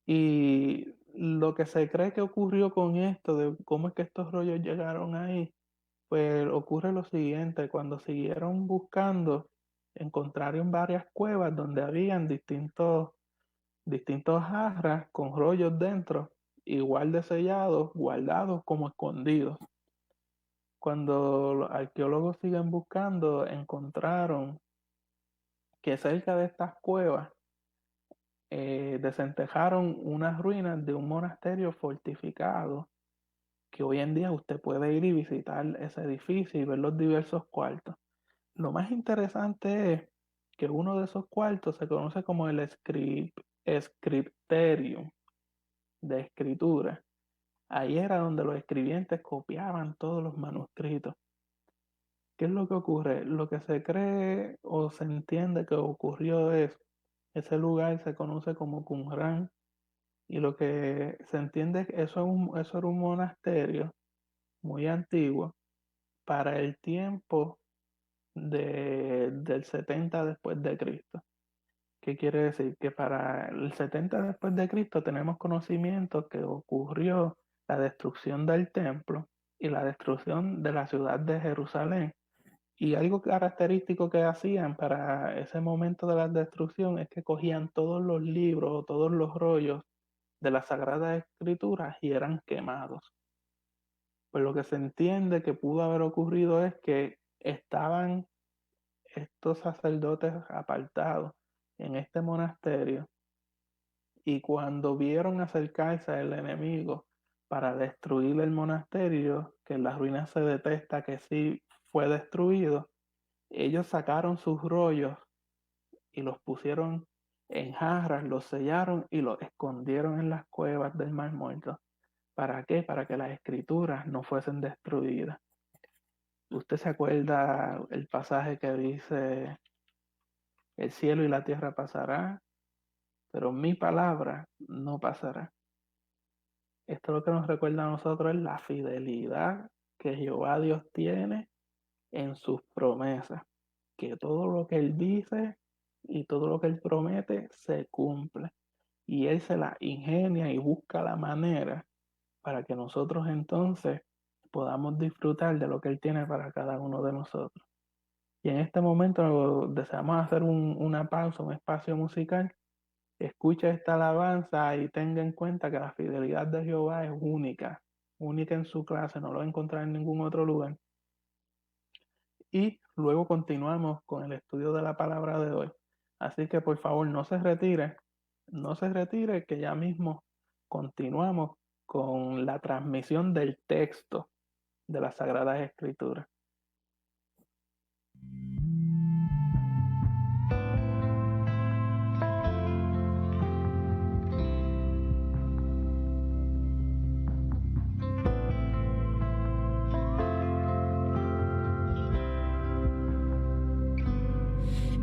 Y lo que se cree que ocurrió con esto, de cómo es que estos rollos llegaron ahí, pues ocurre lo siguiente: cuando siguieron buscando, encontraron varias cuevas donde habían distintos jarras con rollos dentro, igual de sellados, guardados como escondidos. Cuando los arqueólogos siguen buscando, encontraron que cerca de estas cuevas desenterraron unas ruinas de un monasterio fortificado, que hoy en día usted puede ir y visitar ese edificio y ver los diversos cuartos. Lo más interesante es que uno de esos cuartos se conoce como el scripterium, de escritura. Ahí era donde los escribientes copiaban todos los manuscritos. ¿Qué es lo que ocurre? Lo que se cree o se entiende que ocurrió es, ese lugar se conoce como Qumran, y lo que se entiende es que eso era un monasterio muy antiguo para el tiempo del 70 después de Cristo. ¿Qué quiere decir? Que para el 70 después de Cristo tenemos conocimiento que ocurrió la destrucción del templo y la destrucción de la ciudad de Jerusalén. Y algo característico que hacían para ese momento de la destrucción es que cogían todos los libros o todos los rollos de las Sagradas Escrituras y eran quemados. Pues lo que se entiende que pudo haber ocurrido es que estaban estos sacerdotes apartados en este monasterio, y cuando vieron acercarse el enemigo para destruir el monasterio, que en las ruinas se detesta que sí fue destruido, ellos sacaron sus rollos y los pusieron en jarras, los sellaron y los escondieron en las cuevas del Mar Muerto. ¿Para qué? Para que las escrituras no fuesen destruidas. ¿Usted se acuerda el pasaje que dice: el cielo y la tierra pasará, pero mi palabra no pasará? Esto lo que nos recuerda a nosotros es la fidelidad que Jehová Dios tiene en sus promesas, que todo lo que Él dice y todo lo que Él promete se cumple, y Él se la ingenia y busca la manera para que nosotros entonces podamos disfrutar de lo que Él tiene para cada uno de nosotros. Y en este momento deseamos hacer una pausa, un espacio musical. Escuche esta alabanza y tenga en cuenta que la fidelidad de Jehová es única, única en su clase, no lo va a encontrar en ningún otro lugar. Y luego continuamos con el estudio de la palabra de hoy. Así que por favor no se retire, que ya mismo continuamos con la transmisión del texto de las Sagradas Escrituras.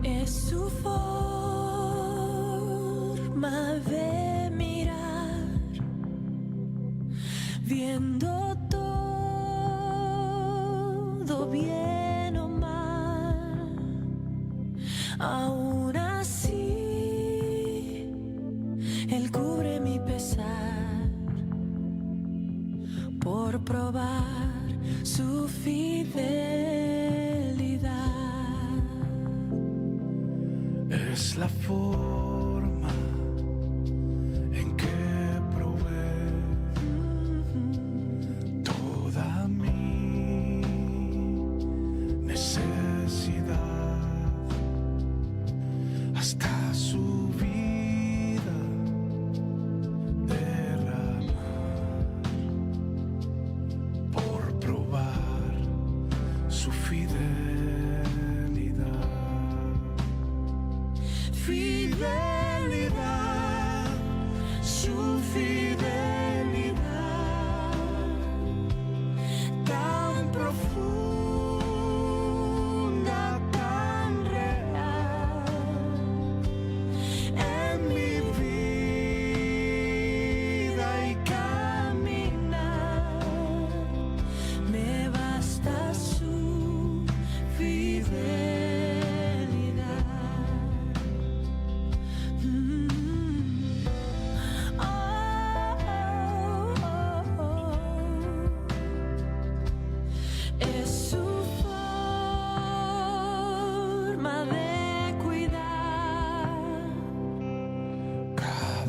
Es su forma de mirar, viendo todo bien o mal. Aún así, Él cubre mi pesar por probar su fidelidad. Es la forma en que provee toda mi necesidad, hasta su vida derramar, por probar su fidelidad. Fidelidad.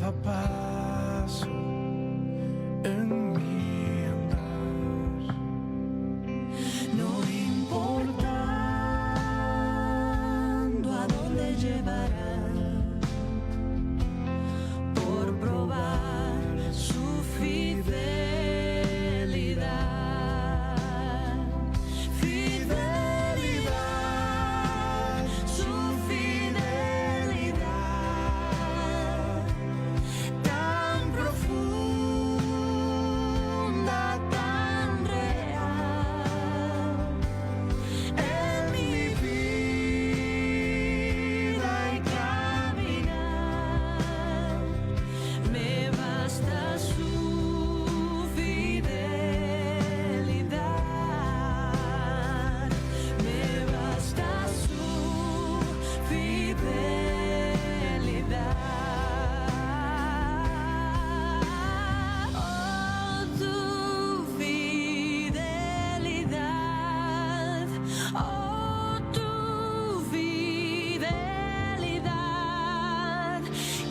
cada paso en mi andar. No importando a dónde llevará, por probar su fidelidad. Fidelidad, su fidelidad, tan profunda, tan real. En mi vida y caminar, me basta su fidelidad, me basta su fidelidad. Oh, tu fidelidad, oh, tu fidelidad,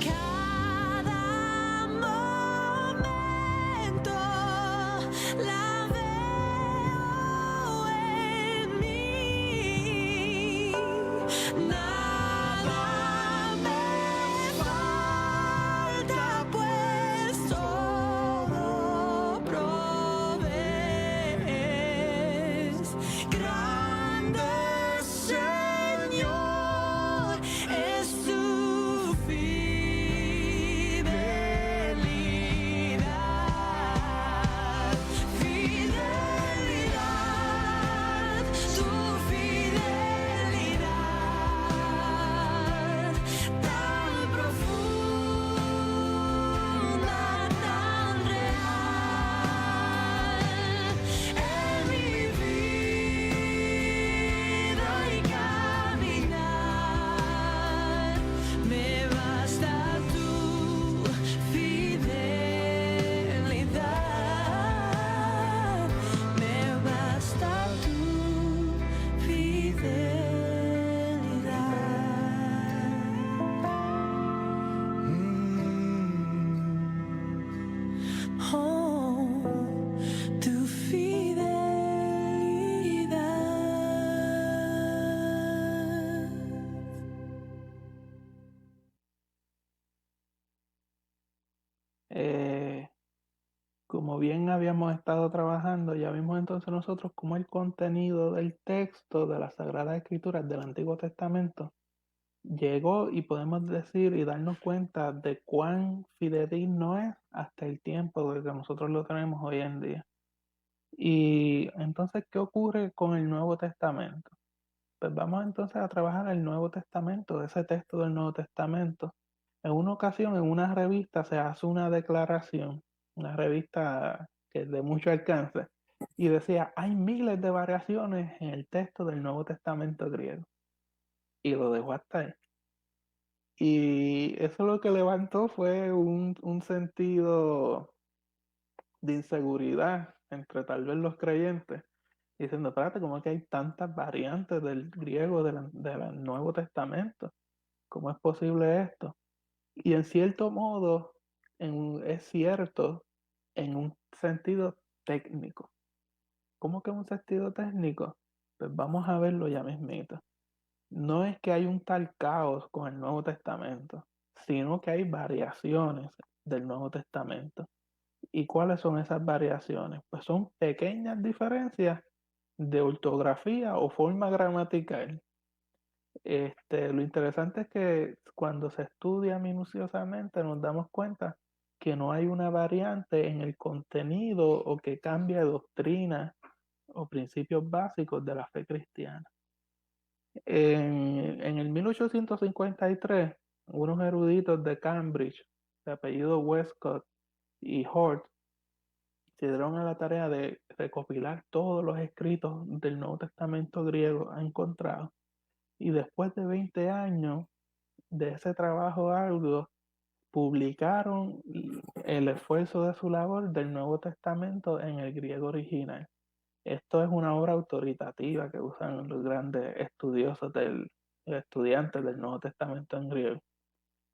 cada momento la veo en mí. Nada me falta, pues todo provees. Grande Señor es tu fidelidad. Fidelidad, tu fidelidad, tan profunda, tan real. En mi vida y caminar, me basta tu fidelidad, me basta tu fidelidad. Oh, tu fidelidad. Como bien habíamos estado trabajando, ya vimos entonces nosotros cómo el contenido del texto de las Sagradas Escrituras del Antiguo Testamento llegó, y podemos decir y darnos cuenta de cuán fidedigno es hasta el tiempo de que nosotros lo tenemos hoy en día. Y entonces, ¿qué ocurre con el Nuevo Testamento? Pues vamos entonces a trabajar el Nuevo Testamento, ese texto del Nuevo Testamento. En una ocasión, en una revista, se hace una declaración, una revista que es de mucho alcance, y decía, hay miles de variaciones en el texto del Nuevo Testamento griego. Y lo dejó hasta ahí. Y eso lo que levantó fue un sentido de inseguridad entre tal vez los creyentes, diciendo, espérate, ¿cómo es que hay tantas variantes del griego del Nuevo Testamento? ¿Cómo es posible esto? Y en cierto modo es cierto en un sentido técnico. ¿Cómo que en un sentido técnico? Pues vamos a verlo ya mismito. No es que hay un tal caos con el Nuevo Testamento, sino que hay variaciones del Nuevo Testamento. ¿Y cuáles son esas variaciones? Pues son pequeñas diferencias de ortografía o forma gramatical. Lo interesante es que cuando se estudia minuciosamente nos damos cuenta que no hay una variante en el contenido o que cambie doctrina o principios básicos de la fe cristiana. En el 1853, unos eruditos de Cambridge, de apellido Westcott y Hort, se dieron a la tarea de recopilar todos los escritos del Nuevo Testamento griego encontrados. Y después de 20 años de ese trabajo arduo, publicaron el esfuerzo de su labor del Nuevo Testamento en el griego original. Esto es una obra autoritativa que usan los grandes estudiantes del Nuevo Testamento en griego.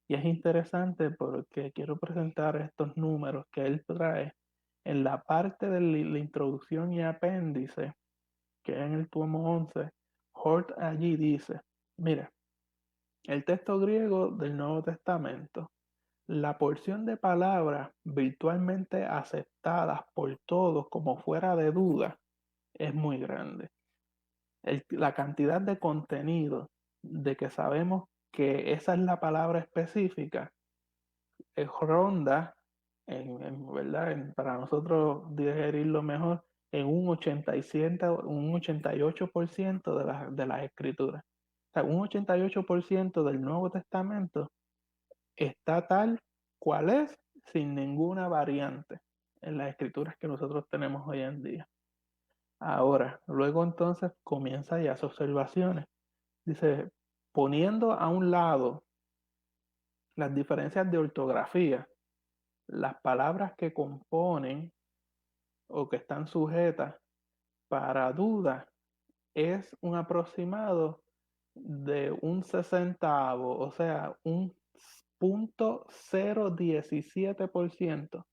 Y es interesante porque quiero presentar estos números que él trae en la parte de la introducción y apéndice, que es en el tomo 11. Hort allí dice, mira, el texto griego del Nuevo Testamento, la porción de palabras virtualmente aceptadas por todos como fuera de duda es muy grande. La cantidad de contenido de que sabemos que esa es la palabra específica ronda, ¿verdad? Para nosotros digerirlo mejor, en un 87, un 88% de las escrituras. O sea, un 88% del Nuevo Testamento está tal cual es, sin ninguna variante en las escrituras que nosotros tenemos hoy en día. Ahora, luego entonces comienza ya sus observaciones. Dice, poniendo a un lado las diferencias de ortografía, las palabras que componen o que están sujetas para duda es un aproximado de un sesentavo, o sea, un 0.017%.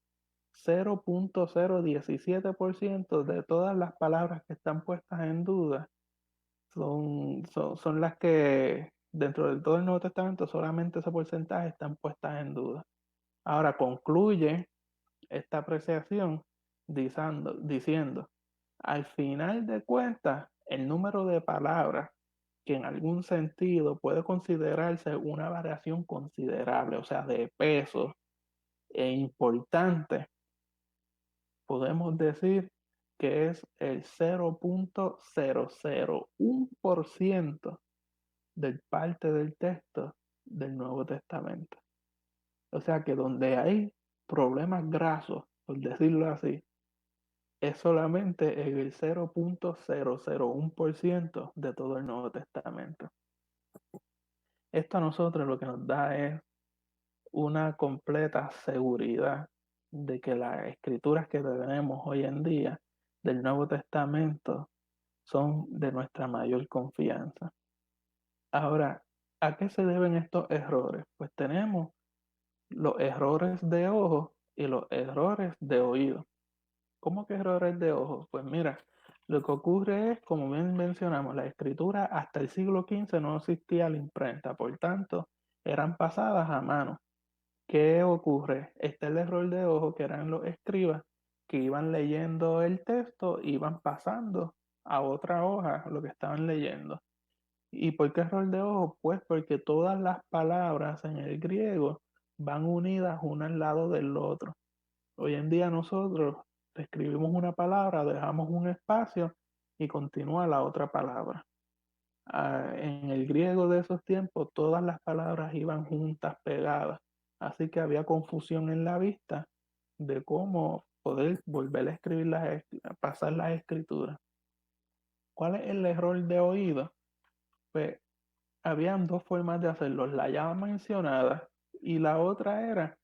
0.017% de todas las palabras que están puestas en duda son las que dentro de todo el Nuevo Testamento solamente ese porcentaje están puestas en duda. Ahora concluye esta apreciación diciendo, al final de cuentas, el número de palabras que en algún sentido puede considerarse una variación considerable, o sea, de peso e importante, podemos decir que es el 0.001% de parte del texto del Nuevo Testamento. O sea que donde hay problemas grasos, por decirlo así, es solamente el 0.001% de todo el Nuevo Testamento. Esto a nosotros lo que nos da es una completa seguridad de que las escrituras que tenemos hoy en día del Nuevo Testamento son de nuestra mayor confianza. Ahora, ¿a qué se deben estos errores? Pues tenemos los errores de ojo y los errores de oído. ¿Cómo que errores de ojo? Pues mira, lo que ocurre es, como bien mencionamos, la escritura hasta el siglo XV no existía la imprenta, por tanto, eran pasadas a mano. ¿Qué ocurre? Está el error de ojo, que eran los escribas que iban leyendo el texto, iban pasando a otra hoja lo que estaban leyendo. ¿Y por qué error de ojo? Pues porque todas las palabras en el griego van unidas una al lado del otro. Hoy en día nosotros escribimos una palabra, dejamos un espacio y continúa la otra palabra. En el griego de esos tiempos todas las palabras iban juntas, pegadas. Así que había confusión en la vista de cómo poder volver a escribir pasar las escrituras. ¿Cuál es el error de oído? Pues habían dos formas de hacerlo, la ya mencionada y la otra era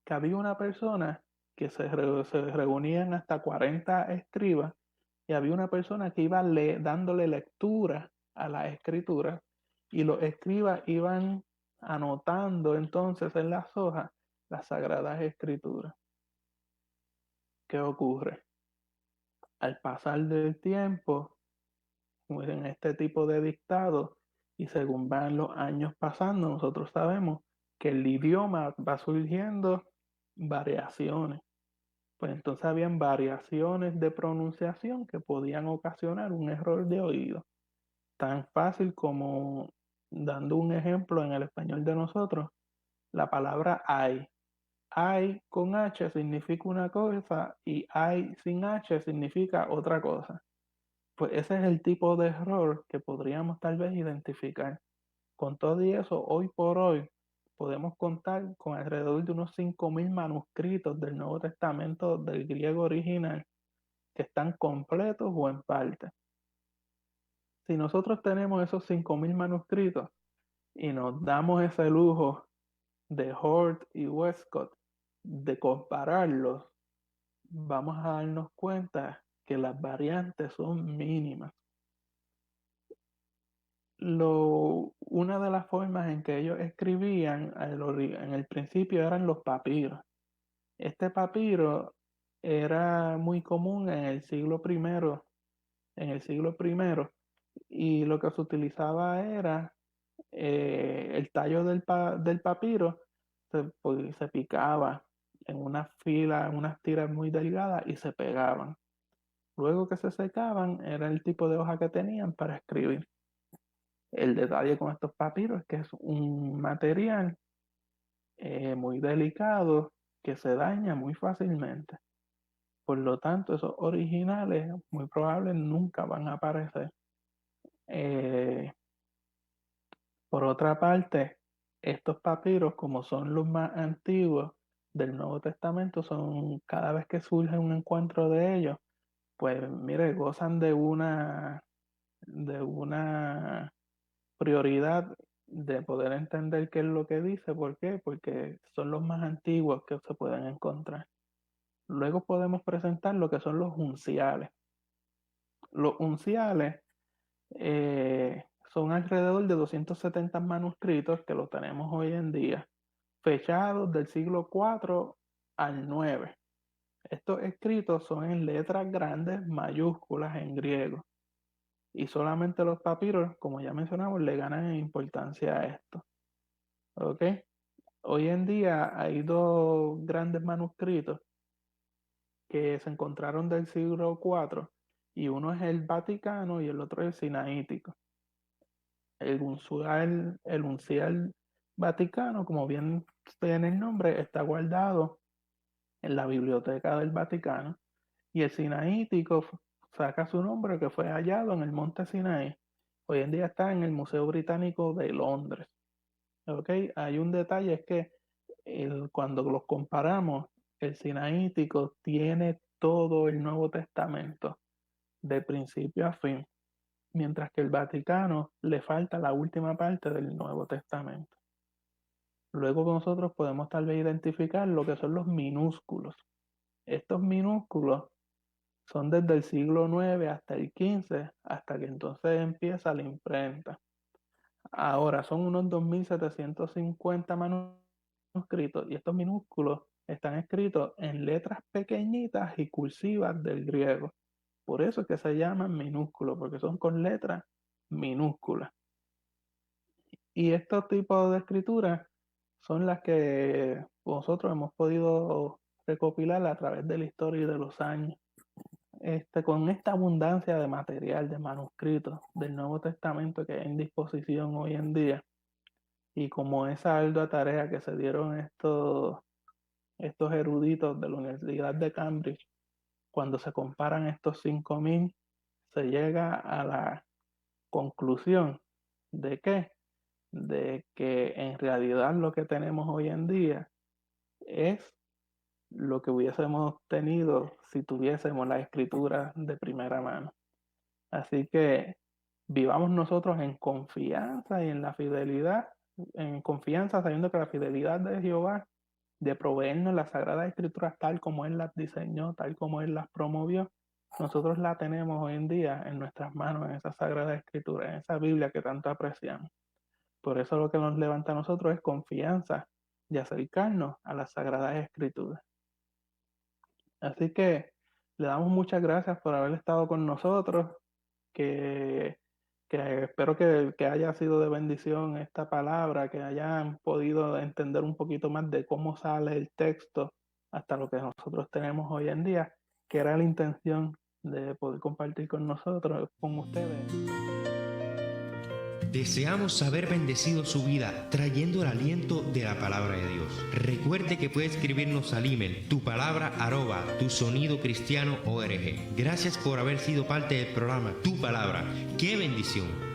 que había una persona que se reunían hasta 40 escribas y había una persona que iba dándole lectura a las escrituras y los escribas iban anotando entonces en las hojas las sagradas escrituras. ¿Qué ocurre? Al pasar del tiempo, en este tipo de dictados, y según van los años pasando, nosotros sabemos que el idioma va surgiendo variaciones. Pues entonces habían variaciones de pronunciación que podían ocasionar un error de oído. Tan fácil como, dando un ejemplo en el español de nosotros, la palabra hay. Hay con H significa una cosa y hay sin H significa otra cosa. Pues ese es el tipo de error que podríamos tal vez identificar. Con todo y eso, hoy por hoy, podemos contar con alrededor de unos 5.000 manuscritos del Nuevo Testamento del griego original que están completos o en parte. Si nosotros tenemos esos 5.000 manuscritos y nos damos ese lujo de Hort y Westcott de compararlos, vamos a darnos cuenta que las variantes son mínimas. una de las formas en que ellos escribían en el principio eran los papiros. Este papiro era muy común en el siglo primero, y lo que se utilizaba era el tallo del papiro se picaba en una fila, en unas tiras muy delgadas y se pegaban. Luego que se secaban, era el tipo de hoja que tenían para escribir. El detalle con estos papiros es que es un material muy delicado que se daña muy fácilmente. Por lo tanto, esos originales muy probable nunca van a aparecer. Por otra parte, estos papiros, como son los más antiguos del Nuevo Testamento, son cada vez que surge un encuentro de ellos, pues mire, gozan de una prioridad de poder entender qué es lo que dice. ¿Por qué? Porque son los más antiguos que se pueden encontrar. Luego podemos presentar lo que son los unciales. Los unciales son alrededor de 270 manuscritos que los tenemos hoy en día, fechados del siglo IV al IX. Estos escritos son en letras grandes mayúsculas en griego. Y solamente los papiros, como ya mencionamos, le ganan en importancia a esto. ¿Ok? Hoy en día hay dos grandes manuscritos que se encontraron del siglo IV, y uno es el Vaticano y el otro es el Sinaítico. El uncial Vaticano, como bien tiene el nombre, está guardado en la Biblioteca del Vaticano, y el Sinaítico saca su nombre, que fue hallado en el monte Sinaí. Hoy en día está en el Museo Británico de Londres. ¿Okay? Hay un detalle, es que cuando los comparamos, el Sinaítico tiene todo el Nuevo Testamento, de principio a fin, mientras que el Vaticano le falta la última parte del Nuevo Testamento. Luego nosotros podemos tal vez identificar lo que son los minúsculos. Estos minúsculos son desde el siglo IX hasta el XV, hasta que entonces empieza la imprenta. Ahora son unos 2.750 manuscritos, y estos minúsculos están escritos en letras pequeñitas y cursivas del griego. Por eso es que se llaman minúsculos, porque son con letras minúsculas. Y estos tipos de escrituras son las que nosotros hemos podido recopilar a través de la historia y de los años. Con esta abundancia de material, de manuscritos del Nuevo Testamento que hay en disposición hoy en día, y como esa ardua tarea que se dieron estos eruditos de la Universidad de Cambridge, cuando se comparan estos 5.000, se llega a la conclusión de que en realidad lo que tenemos hoy en día es lo que hubiésemos tenido si tuviésemos la escritura de primera mano. Así que vivamos nosotros en confianza y en la fidelidad, en confianza sabiendo que la fidelidad de Jehová de proveernos las sagradas escrituras tal como Él las diseñó, tal como Él las promovió, nosotros la tenemos hoy en día en nuestras manos, en esa sagrada escritura, en esa Biblia que tanto apreciamos. Por eso lo que nos levanta a nosotros es confianza de acercarnos a las sagradas escrituras. Así que le damos muchas gracias por haber estado con nosotros, que espero que haya sido de bendición esta palabra, que hayan podido entender un poquito más de cómo sale el texto hasta lo que nosotros tenemos hoy en día, que era la intención de poder compartir con nosotros, con ustedes. Deseamos haber bendecido su vida trayendo el aliento de la palabra de Dios. Recuerde que puede escribirnos al email tupalabra@tusonidocristiano.org. Gracias por haber sido parte del programa Tu Palabra. ¡Qué bendición!